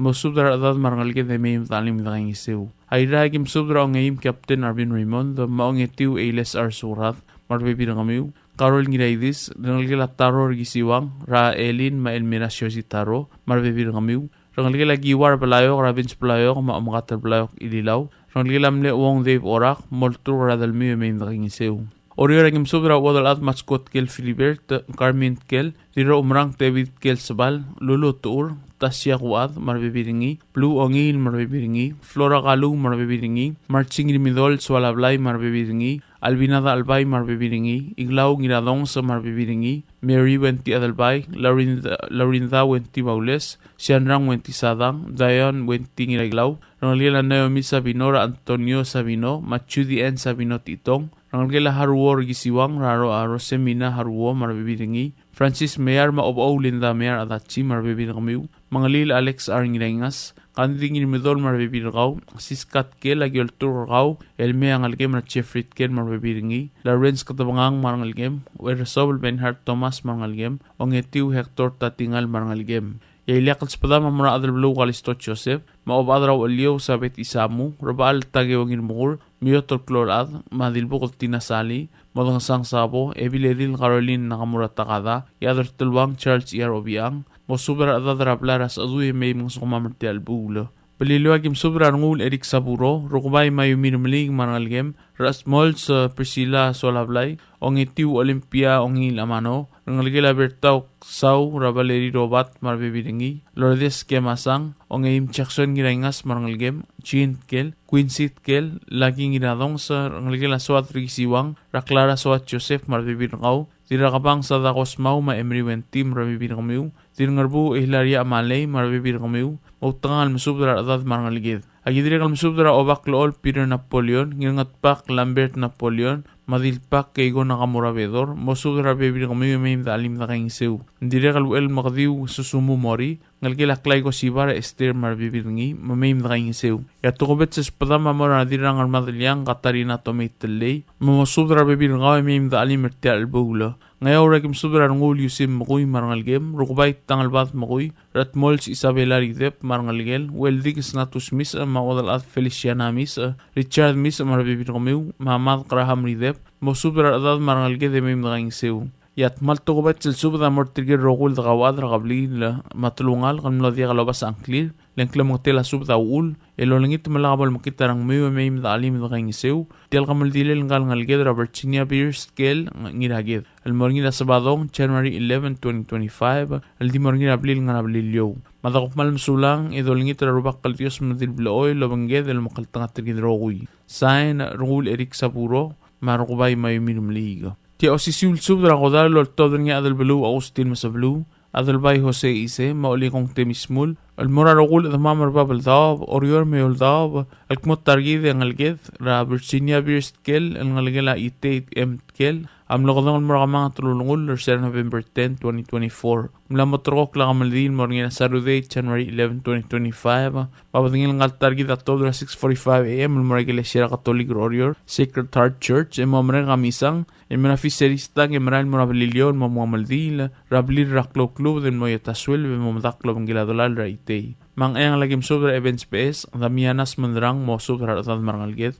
mosubra adad marangal gine may imdalim na kayong isew. Ay ragim subra ang ngayim Captain Arvin Raymond, maong itiw Ailes R. Surat, marbibirang kamiw, Carol Ngiraidis, rangalgila Taro Rigisiwang, Ra Elin, Maelmirasyo si Taro, marbibirang kamiw, rangalgila Giwar Palayok, Ravins Palayok, Maamakatal Palayok, Ililaw, rangalgila Mle Uong Dave Orak, Moltur Radalmiyo may nakingisew. Oriyo ragim subra wadal at matskot kel Filibert, Carmen kel, Diro umrang David kel Sabal, Lulu Tuur, Tasya Kuad, marbibiringi, Blue Ongil, marbibiringi, Flora Kalu, marbibiringi, Marching Rimidol, Swalablay, marbibiringi, Albinada Albay, marbibiringi, Iglaw Ngiradong sa marbibiringi, Mary Wenti Adalbay, Laurinda Wenti Baules, Sianrang Wenti Sadang, Diane Wenti Ngiraglaw, Rangalila Naomi Sabino, Antonio Sabino, Machudi N Sabino Titong, Rangalila Haruo Rigisiwang, Raro Aro Semina Haruo, marbibiringi, Francis Mayar Maobaw Linda Mayar Adachi, marbibiringi kamiw, Mangalil Alex R. Ngirengas, Kanding Midol marbibirgaw, Siskat Kel, Agyol Turgaw, Elme Angalgem na Chefrit Kel marbibiringi, Lawrence Katabangang Marangalgem, Weresobel Benhart Thomas Marangalgem, Ongetiu Hector Tatingal Marangalgem. Yailiak kalspada mamura adal blue kalistot Joseph, maobadraw aliyo sabit isamu, Rabal Tagewangin Mugur, Miyotol Klorad, Madilbo Tinasali, Modangsang Sabo, Evileril Caroline Nakamura Takada, Yadar Tulwang Charles E.R. Obiang, Mosubra adadra plaras aduye may mga sukumamarti albulo. Paliluagim subra ngul Eric Saburo, Rukbay mayuminumlig manalgem, Rasmol sa Priscilla Solablay, Ongitiu Olympia Ongil Amano, Rangalgila Bertaw Saw, Rabaleri Robat marbibiringi, Lourdes Kemasang, Ongim Jackson Girangas Marangalgem, Jean Kel, Quincy Kel, Laging Ginadong sa Rangalgila Swat Rigisiwang, Raklara Swat Joseph marbibiringaw, Tirakabang sa Dakosmaw ma Emery Wentim marbibiringaw, Tirangarbu Hilaria Amalay marbibiringaw, Mautangal masubra adad marangalgid. Agidiri kal masubra obaklool Peter Napoleon, ngingatpak Lambert Napoleon, madilpak kaygo nakamurabedor, masubra bebiri kami may dalim na kayong sew. Ndiri kal uel makadiw susumu mori, ngalkilaklay ko sibara Esther marbibiringi, mamayim na kayong sew. Yatukubet sa espadama mo na dirang armadalyang Katarina Tomatilay, mamasubra bebiri kami may dalim merti albulo. Ngayon ragim subra ngul yusim makuy marangalgem, rukbay tangalbat makuy, Ratmols Isabela Ridep marangalgel, Weldig Snatus Miss makodal at Feliciana Miss, Richard Miss marabibir kamiw, Mahamad Graham Ridep, mosubra adad marangalge de may mga sew. Yat maltukubat sil subra mortirgir rokul dagawad rakabli matulungal kan mladia kalabas angklir, lengkla mongtela subra ul, elolangit malakabal makitarang may alim mga sew, tial kamaldilil ngal ngalged Virginia Pierce Kel ngiragid. Almorngil Sabadong, January 11, 2025, aldimorngil abril nga nablilyo. Madakop malamsulang, idolingit rarubak kaltios madilblaoy, lobanged, elmakaltang at tigidrogoy. Sign, Rungul Eric Saburo, marukubay mayuminumliga. Tia osisul subra kodal, lortodr nga adalbalu Agustin Masablu, adalbay Jose Ise, maulikong temismul, almora rogul at mamarbabaldab, orior meoldab, alkmot targid ang alged, ra Virginia Pierce Kel, ang algela ite M. Kel, amlokodong almorakamang tulungul, Thursday, November 10, 2024. Mula motorok lang kamaldin, morning na Saturday, January 11, 2025. Papatingin lang targid at 6:45 a.m. Almora Iglesia Catholic Warrior, Sacred Heart Church, emomre kamisang, emona fiserista, emora almora balilyon, mamamaldil, rablir raklo club, den moyataswil, emomdaklo ang giladolal raitay. mang ayang lagim subra events PS damianas mendrang mo subra tad marangal get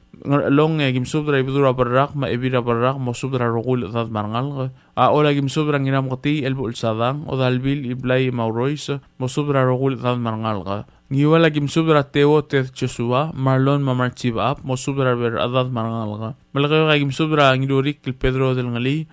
long gim subra ibdura barrak ma ibira barrak mo subra rogul tad marangal a ola gim subra nginam kati elbul sadang o dalbil iblay maurois mo subra rogul tad marangal ngiwala gim subra teo te Joshua marlon mamarchiba ap mo subra ber adad marangal malakayo gim subra ngidurik Pedro del ngali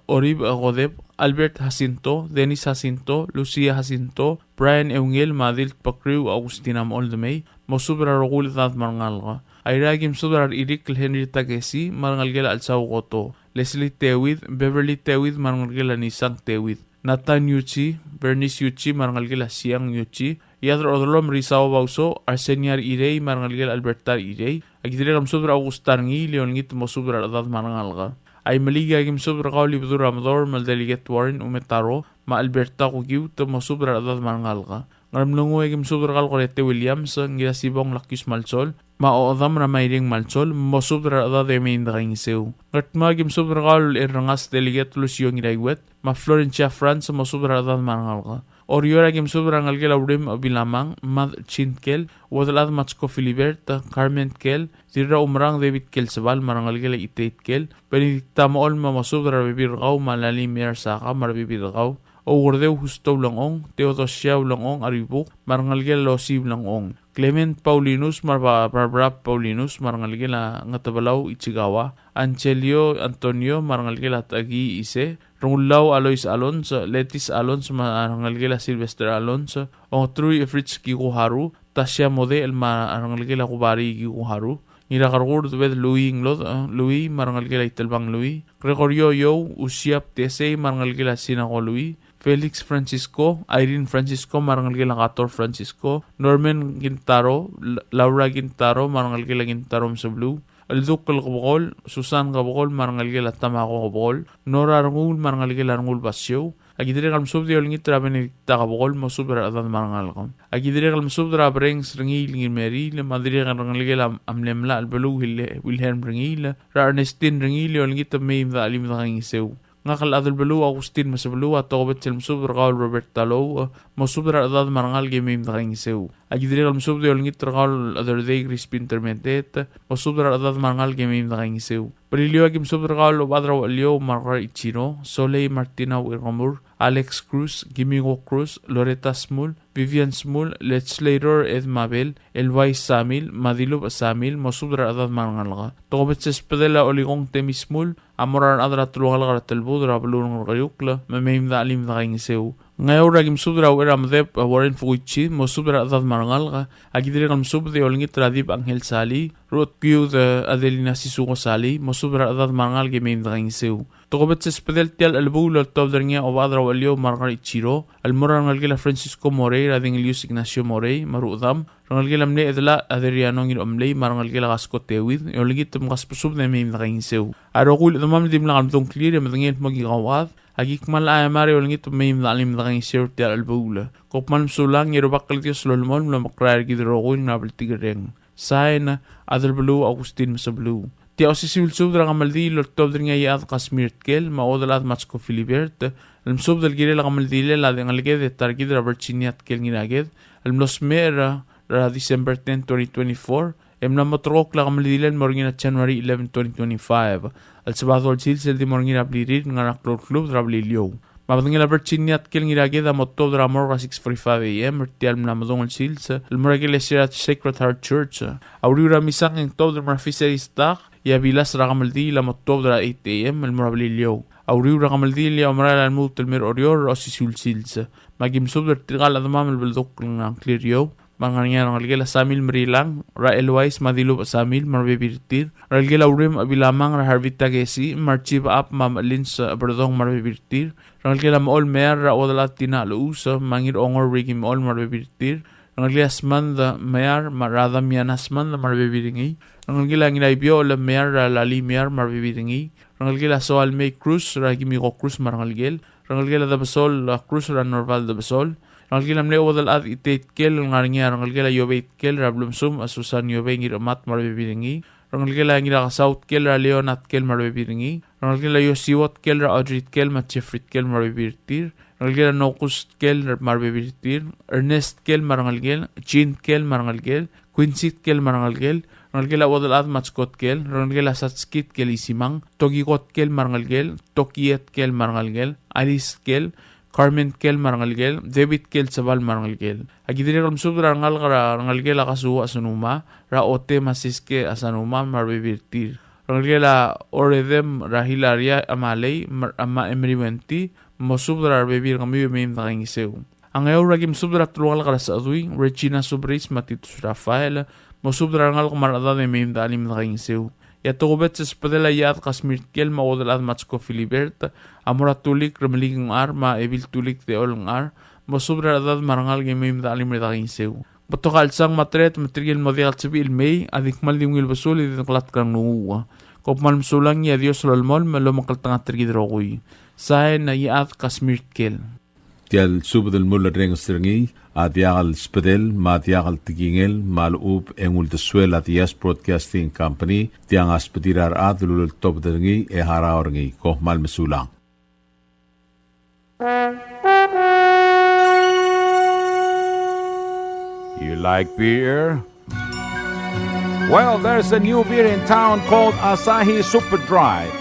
Orib Godeb, Albert Jacinto, Dennis Jacinto, Lucia Jacinto, Brian Eungel, Madil Pakriw, Agustina Moldemay, Mosubra Rogul Dad Marangalga, Airagim Subra Irik Henry Tagesi, Marangalgela Alsaw Goto, Leslie Tewid, Beverly Tewid, Marangalgela Nisang Tewid, Nathan Yuchi, Bernice Yuchi, Marangalgela Siang Yuchi, Yadro Odolom Rizao Bauso, Arseniar Irey, Marangalgela Albertar Irey, Agidregam Subra Augustarngi, Leonit Mosubra Dad Marangalga. Ay maliga gim subra kauli budur amador mal delegate Warren umetaro ma Alberta ko giw to mo subra adad marangal ka ngaram lungo gim subra kal korete Williams ngira sibong lakis malsol ma o adam na mayring malsol mo subra adad e main daging seu ngat ma gim subra kal irangas delegate Lucio ngiraiwet ma Florencia France mo subra adad marangal ka Oriora gim subra ngalgel awrim bilamang mad chinkel wadalad matsko Filibert Carmen kel Tira umrang David kel sabal marangalgel itate kel Benedicta mool mamasubra bibirgaw malali mer saka marbibirgaw o gordeu husto langong Teodosia langong aribuk marangalgel losib langong Clement Paulinus Barbara Paulinus marangalgel ngatabalaw ichigawa Angelio Antonio marangalgel atagi ise Rungulaw Alois Alonso, Letis Alonso, marangalgela Sylvester Alonso, o Trui Fritz Kikuharu, Tasya Mode, el marangalgela Kubari Kikuharu, Nirakargur Dubed Louis Inglod, Louis, marangalgela Itelbang Louis, Gregorio Yo, Usiap Tese, marangalgela Sinago Louis, Felix Francisco, Irene Francisco, marangalgela Gator Francisco, Norman Gintaro, Laura Gintaro, marangalgela Gintaro Msablu, Alduk Kabogol, Susan Kabogol, marangalgela Tamako Kabogol, Nora Arngul, marangalgela Arngul Basyo, Agidire kalmsub di olngit raben ta Kabogol, mosubra adan marangalgam. Agidire kalmsub dra brings ringil ngimeri, le madire karangalgela amlemla albelu Wilhelm ringil, ra Ernestine ringil olngit meim da alim da ngiseu. Ngakal adul belu Agustin masabelu atau bet selmsub rgal Robert Talo, mosubra adan marangal gemim da ngiseu. Agidire kalmsub di olngit rgal other day Crispin Termentet, mosubra adan marangal gemim da ngiseu. Brilio agim subra badra walio Margar Ichino, Soleil Martina Wiramur, Alex Cruz, Gimigo Cruz, Loretta Smul, Vivian Smul, Legislator Ed Mabel, Elway Samil, Madilub Samil, Mosubra Adad Marangalga. Togobetses Pedela Oligong Temis Smul, Amoran Adra Trugalga Telbudra Balurang Rayukla, Memim da Alim da Giseu. Ngayon ragim subra wera mdep Warren Fuichi, Mosubra Adad Marangalga, Agidire Sub de Olingit Radib Angel Sali, Rot Piu de Adelina Sisugo Sali, Mosubra Adad Marangal Gemim da Giseu. Togobetses Pedel Tial Elbul Tobdernia o Badra Walio Margar Ichiro, Almoran Algela Francisco Morey, Radingilius Ignacio Morey, Marudam, Rangalgelam ne edla Adrianong in Omley, Marangalgela Gasco Tewid, Oligitum Gaspusub de Mim da Giseu. Arogul the Mamdim Lamdon clear, Madangel Mogigawad, Agik malaya mari olingit meim dalim dagang shirt ya albula. Kopman sulang yero bakal tiyo slolmon la makrar gidrogul na baltigreng. Sain adal blue Agustin sa blue. Tiya osisil subdra ngamaldi lortob dringa yad kasmirt kel maodalat matsko Filibert. Almsub dal gire la ngamaldi le la dengalge de targid Virginiat kel nginaged. Almnosmer ra December 10, 2024. Emna matrok la kamalidilan morgina January 11, 2025. Al sabado al silsel di morgina ablirir ngarak club drablilio. Mabadangil Virginia at kel ngirage da motto dra morga 6:45 AM tial na madong al sils. El morgile sirat Sacred Heart Church. Aurura misang en top dra marfiseri stak. Ya bilas ra kamaldi la motto dra 8 AM el morablilio. Aurura kamaldi li amra al mut el mer orior osisul sils. Magim subder tigal admam el beldok ng cleario. Manganya ngalgela Samil Merilang, Ra Elwais Madilub Samil marbibirtir, Ralgela Urim Abilamang Ra Harvita Gesi, Marchiv Up Mam Lins Berdong marbibirtir, Ralgela Maol Mer Ra Odalat Tina Luus, Mangir Ongor Rigim Ol marbibirtir, Ralgela Asman Mer Marada Mianasman marbibiringi, Ralgela Nginaibio La Mer Ra Lali Mer marbibiringi, Ralgela Soal May Cruz Ra Gimigo Cruz Margalgel, Ralgela Dabasol Cruz Ra Norval Dabasol, Rangalgelam leo dal itate kel ngaringia rangalgela yobeit kel rablumsum asusan yobei ngiramat marbibiringi Rangalgela ngira ka South kel ra Leon at kel marbebiringi. Rangalgela yo siwat kel ra Audrey kel ma Jeffrey kel marbebirtir. Rangalgela Nokus kel marbebirtir. Ernest kel marangalgel. Jean kel marangalgel. Quincy kel marangalgel. Rangalgela wadal ad matskot kel. Rangalgela satskit kel isimang. Togikot kel marangalgel. Tokiet kel marangalgel. Alice kel. Carmen kel marangalgel. David kel sabal marangalgel. Agidiri kalmsub rangalgela kasuwa asanuma. Ra ote masiske asanuma marbebirtir. Rangalgela oredem rahilaria amalay ama emriwenti. Mosubra bebir kami mim nakingiseu. Ang euragim subra trual kala sa adui. Regina Subris matitus Rafael. Mosubra ngal kumarada de mim dalim nakingiseu. Yatogobet sa spadela yat kasmir kel mawadalad matsko Filibert. Amora tulik ramaliging ar ma ebil tulik de olong ar. Mosubra adad marangal gemim dalim nakingiseu. Bato kalsang matret matrigil modial sabil may. Adik malingil basul idinaklat kang nuwa. Kopmal msulang ya Dios lolmol malumakaltang atrigidrogoy. Sahen na iat kasmir kel. Tial subadal mula reng stringi, adiagal spadel, madiagal tigingel, malub engul desuel adias broadcasting company, tiang aspadirar adulul top deringi e haraoringi, koh mal mesulang. You like beer? Well, there's a new beer in town called Asahi Super Dry.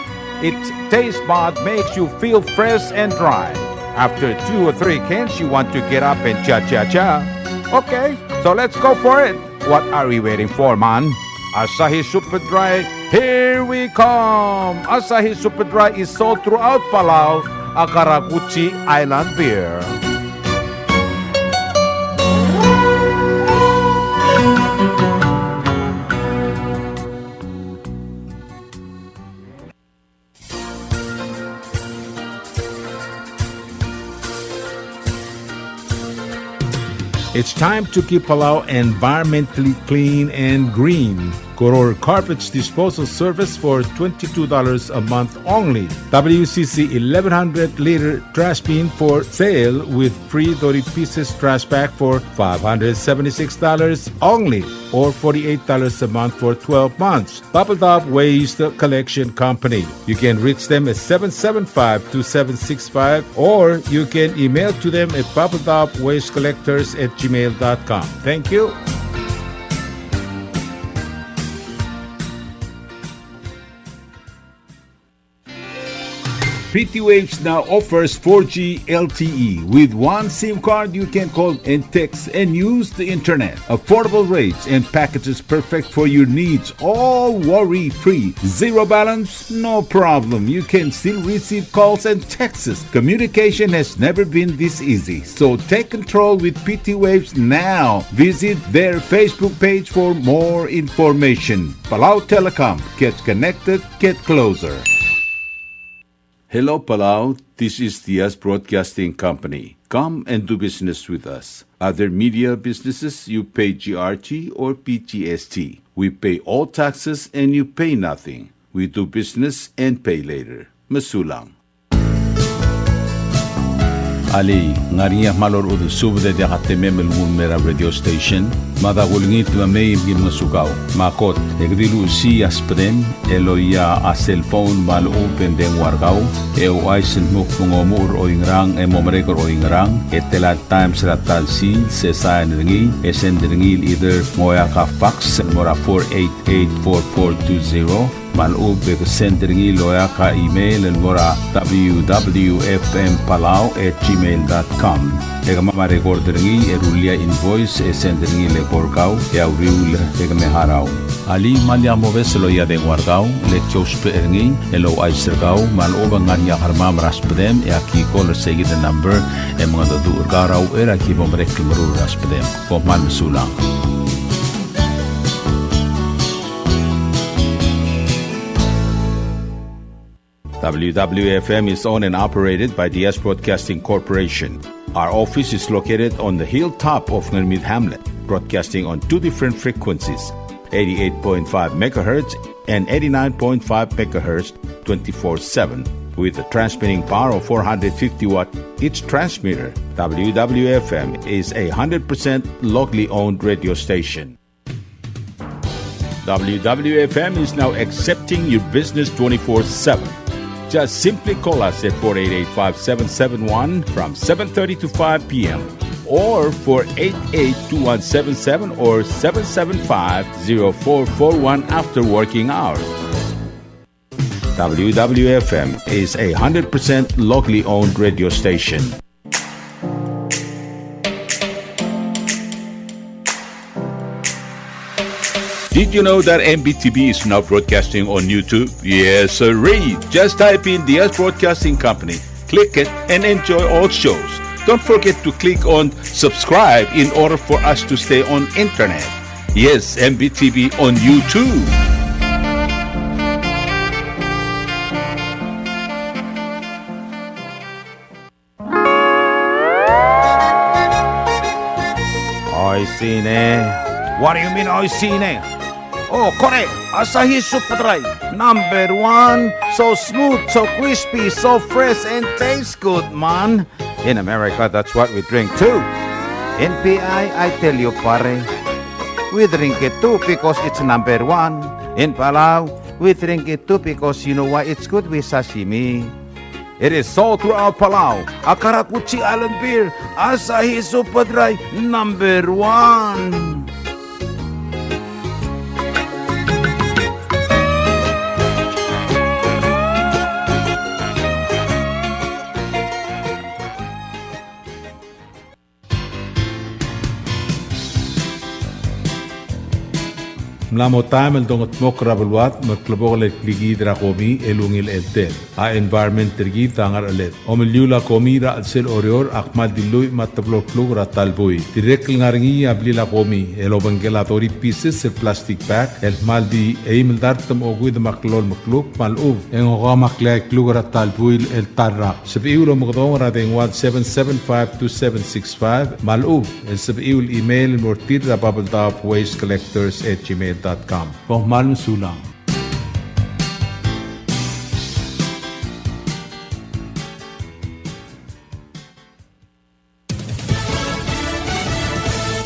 Its taste bud makes you feel fresh and dry. After 2 or 3 cans, you want to get up and cha-cha-cha. Okay, so let's go for it. What are we waiting for, man? Asahi Super Dry, here we come. Asahi Super Dry is sold throughout Palau, a Karakuchi Island beer. It's time to keep Palau environmentally clean and green. Goror Carpets Disposal Service for $22 a month only. WCC 1100-liter trash bin for sale with free 30 pieces trash bag for $576 only, or $48 a month for 12 months. Bubble Top Waste Collection Company. You can reach them at 775-2765, or you can email to them at bubbletopwastecollectors@gmail.com. Thank you. PT Waves now offers 4G LTE. With one SIM card, you can call and text and use the internet. Affordable rates and packages perfect for your needs. All worry-free. Zero balance? No problem. You can still receive calls and texts. Communication has never been this easy. So take control with PT Waves now. Visit their Facebook page for more information. Palau Telecom. Get connected, get closer. Hello, Palau. This is Diaz Broadcasting Company. Come and do business with us. Other media businesses, you pay GRT or PGST. We pay all taxes and you pay nothing. We do business and pay later. Masulang. Ali, ngariya malor udu subde de hatememel mera radio station. Madagulngit mamay im masugaw. Makot, egdilu si aspren, eloya a cellphone mal open den wargaw. Aisen muk mungomur o ingrang momrekor o ingrang. Etelat times ratal si sesayan ringi. Esen ringil either moya ka fax mora 4884420. Malub ke sendringi loya ka email en mora www.fmpalau@gmail.com. Ega mama recorderingi erulia invoice sendringi le korkau ya uriul ega meharau. Ali malya moves loya den wargau le chospe eringi elo aisergau maloba nganya harma raspedem ya ki call segi the number e mga du urgarau era ki bomrek mru raspedem ko man sulang. WWFM is owned and operated by DS Broadcasting Corporation. Our office is located on the hilltop of Nirmid Hamlet, broadcasting on 2 different frequencies, 88.5 MHz and 89.5 MHz 24/7, with a transmitting power of 450 watt each transmitter. WWFM is a 100% locally owned radio station. WWFM is now accepting your business 24/7. Just simply call us at 488-5771 from 7:30 to 5 p.m. or 488-2177 or 775-0441 after working hours. WWFM is a 100% locally owned radio station. Did you know that MBTV is now broadcasting on YouTube? Yes, sirree. Just type in DS Broadcasting Company, click it, and enjoy all shows. Don't forget to click on subscribe in order for us to stay on internet. Yes, MBTV on YouTube. Oisine. What do you mean, oisine? Oh, correct. Asahi Super Dry. Number 1. So smooth, so crispy, so fresh, and tastes good, man. In America, that's what we drink too. In PI, I tell you, pare, we drink it too because it's number 1. In Palau, we drink it too because you know why it's good with sashimi. It is sold throughout Palau. Akarakuchi Island Beer, Asahi Super Dry, number 1. Mlamo time el dongot mokra belwat merklebog le kligi dra komi elungil eltel a environment tergi tangar elet omeliula komi ra sel orior akmal dilui matablo plug ra talbui direct ngaringi abli la komi elobengelatori pieces el plastic bag el maldi eimel dartem ogud maklol makluk malub en ogamakle klug ra talbui el tarra sebiulo mogdong ra deng 17752765 malub el sebiul email mortir ra bubbledopwastecollectors@gmail.com. Pohmalun sulang.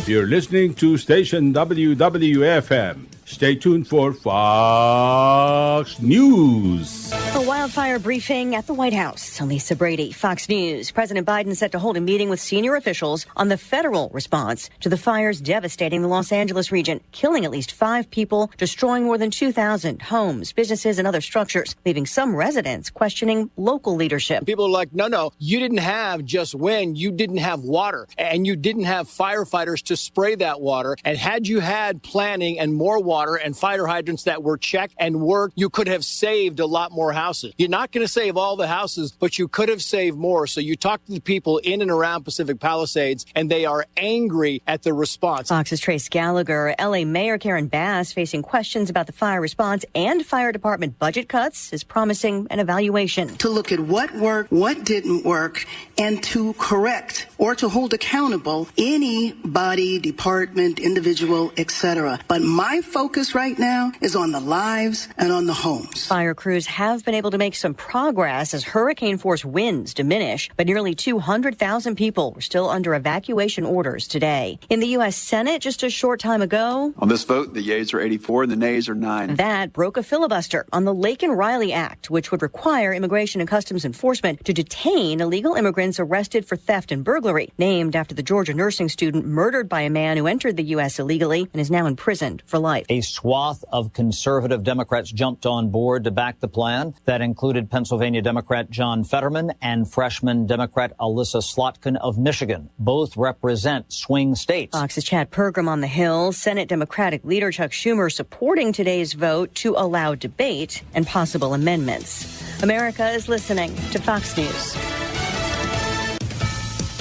You're listening to station WWFM. Stay tuned for Fox News. A wildfire briefing at the White House. Lisa Brady, Fox News. President Biden set to hold a meeting with senior officials on the federal response to the fires devastating the Los Angeles region, killing at least 5 people, destroying more than 2,000 homes, businesses, and other structures, leaving some residents questioning local leadership. People are like, no, you didn't have just wind, you didn't have water, and you didn't have firefighters to spray that water. And had you had planning and more water and fire hydrants that were checked and worked, you could have saved a lot more houses. You're not going to save all the houses, but you could have saved more. So you talk to the people in and around Pacific Palisades, and they are angry at the response. Fox's Trace Gallagher. L.A. Mayor Karen Bass facing questions about the fire response and fire department budget cuts is promising an evaluation. To look at what worked, what didn't work, and to correct or to hold accountable any body, department, individual, etc. But my focus right now is on the lives and on the homes. Fire crews have been able to make some progress as hurricane-force winds diminish, but nearly 200,000 people were still under evacuation orders today. In the U.S. Senate just a short time ago, on this vote, the yeas are 84 and the nays are 9. That broke a filibuster on the Laken-Riley Act, which would require Immigration and Customs Enforcement to detain illegal immigrants arrested for theft and burglary, named after the Georgia nursing student murdered by a man who entered the U.S. illegally and is now imprisoned for life. A swath of conservative Democrats jumped on board to back the plan. That included Pennsylvania Democrat John Fetterman and freshman Democrat Alyssa Slotkin of Michigan. Both represent swing states. Fox's Chad Pergram on the Hill. Senate Democratic leader Chuck Schumer supporting today's vote to allow debate and possible amendments. America is listening to Fox News.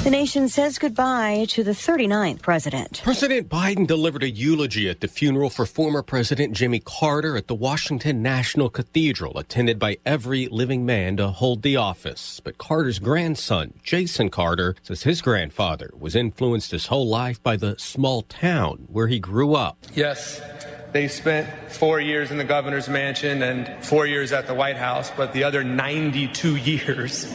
The nation says goodbye to the 39th president. President Biden delivered a eulogy at the funeral for former President Jimmy Carter at the Washington National Cathedral, attended by every living man to hold the office. But Carter's grandson, Jason Carter, says his grandfather was influenced his whole life by the small town where he grew up. Yes, they spent 4 years in the governor's mansion and 4 years at the White House, but the other 92 years...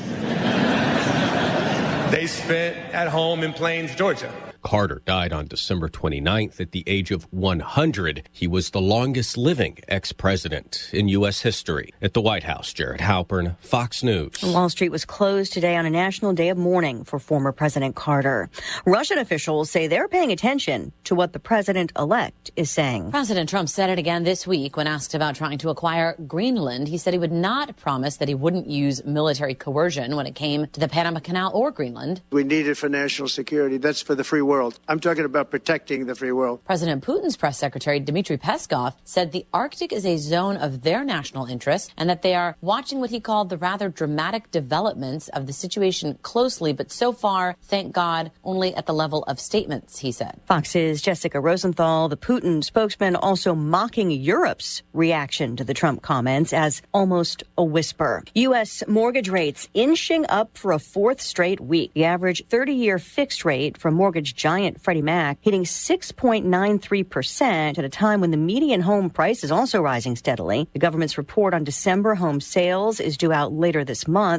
they spent at home in Plains, Georgia. Carter died on December 29th at the age of 100. He was the longest living ex-president in U.S. history. At the White House, Jared Halpern, Fox News. Wall Street was closed today on a national day of mourning for former President Carter. Russian officials say they're paying attention to what the president-elect is saying. President Trump said it again this week when asked about trying to acquire Greenland. He said he would not promise that he wouldn't use military coercion when it came to the Panama Canal or Greenland. We need it for national security. That's for the free world. I'm talking about protecting the free world. President Putin's press secretary, Dmitry Peskov, said the Arctic is a zone of their national interest and that they are watching what he called the rather dramatic developments of the situation closely, but so far, thank God, only at the level of statements, he said. Fox's Jessica Rosenthal, the Putin spokesman, also mocking Europe's reaction to the Trump comments as almost a whisper. U.S. mortgage rates inching up for a fourth straight week. The average 30-year fixed rate from mortgage giant Freddie Mac hitting 6.93% at a time when the median home price is also rising steadily. The government's report on December home sales is due out later this month.